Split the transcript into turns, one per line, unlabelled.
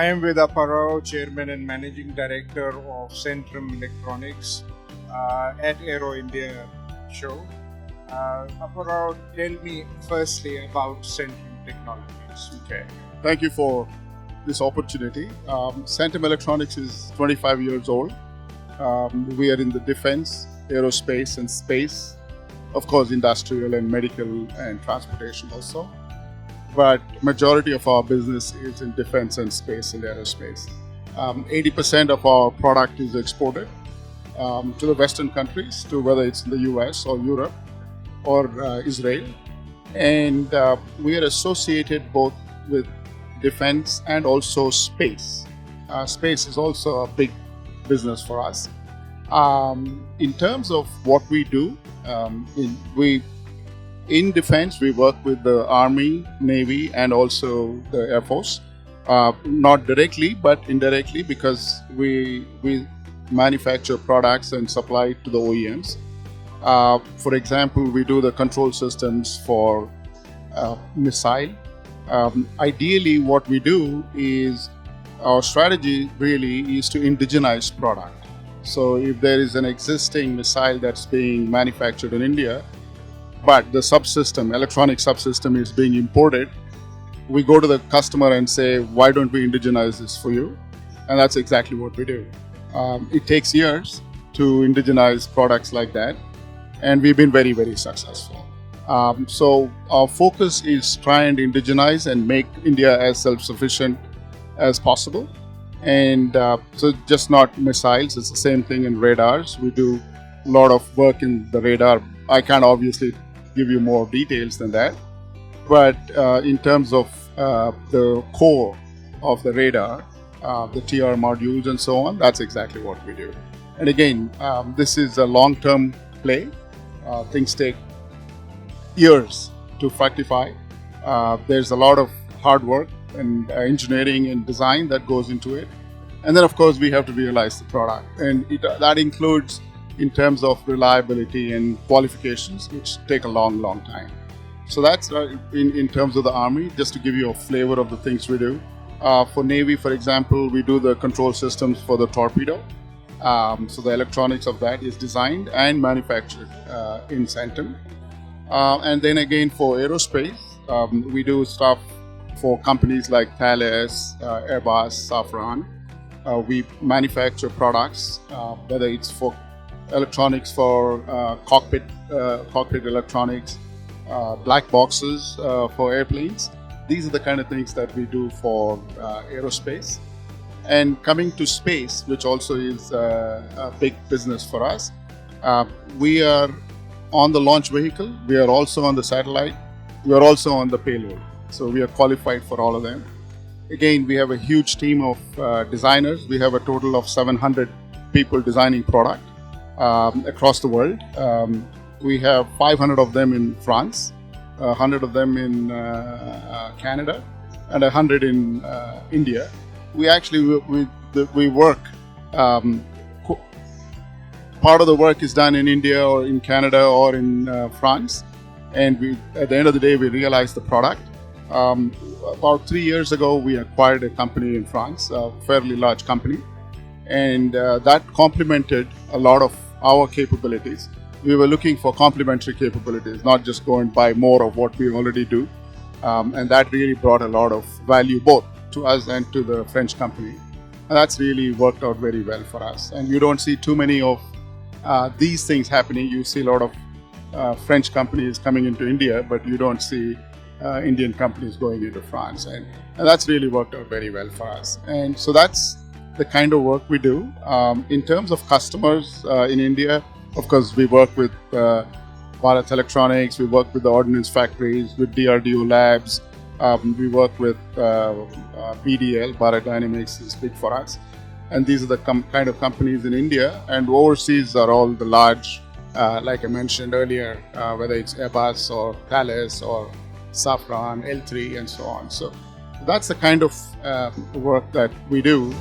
I am with Apparao, Chairman and Managing Director of Centum Electronics at Aero India show. Apparao, tell me firstly about Centum Technologies.
Okay, thank you for this opportunity. Centum Electronics is 25 years old. We are in the defense, aerospace and space, of course industrial and medical and transportation also. But majority of our business is in defense and space and aerospace. 80% of our product is exported to the Western countries, to whether it's in the US or Europe or Israel. And we are associated both with defense and also space. Space is also a big business for us. In terms of what we do, in defense, we work with the Army, Navy, and also the Air Force. Not directly, but indirectly, because we manufacture products and supply to the OEMs. For example, we do the control systems for missile. Ideally, what we do is, our strategy really is to indigenize product. So if there is an existing missile that's being manufactured in India, but the subsystem, electronic subsystem is being imported, we go to the customer and say, why don't we indigenize this for you? And that's exactly what we do. It takes years to indigenize products like that, and we've been very, very successful. So our focus is try and indigenize and make India as self-sufficient as possible. And so just not missiles, it's the same thing in radars. We do a lot of work in the radar. I can't obviously give you more details than that. But in terms of the core of the radar, the TR modules and so on, that's exactly what we do. And again, this is a long-term play. Things take years to fructify. There's a lot of hard work and engineering and design that goes into it. And then, of course, we have to realize the product. And that includes in terms of reliability and qualifications, which take a long, long time. So that's in terms of the Army, just to give you a flavor of the things we do. For Navy, for example, we do the control systems for the torpedo. So the electronics of that is designed and manufactured in Centum. And then again, for aerospace, we do stuff for companies like Thales, Airbus, Safran. We manufacture products, whether it's for electronics for cockpit electronics, black boxes for airplanes. These are the kind of things that we do for aerospace. And coming to space, which also is a big business for us, we are on the launch vehicle, we are also on the satellite, we are also on the payload. So we are qualified for all of them. Again, we have a huge team of designers. We have a total of 700 people designing product across the world. We have 500 of them in France, 100 of them in Canada, and 100 in India. We actually we work. Part of the work is done in India or in Canada or in France, and we, at the end of the day, we realize the product. About 3 years ago, we acquired a company in France, a fairly large company, and that complemented a lot of our capabilities. We were looking for complementary capabilities, not just go and buy more of what we already do, and that really brought a lot of value both to us and to the French company. And that's really worked out very well for us. And you don't see too many of these things happening. You see a lot of French companies coming into India, but you don't see Indian companies going into France, and that's really worked out very well for us. And so that's the kind of work we do. In terms of customers in India, of course, we work with Bharat Electronics, we work with the ordnance factories, with DRDO labs, we work with BDL, Bharat Dynamics is big for us. And these are the kind of companies in India, and overseas are all the large, like I mentioned earlier, whether it's Airbus or Thales or Safran, L3 and so on. So that's the kind of work that we do.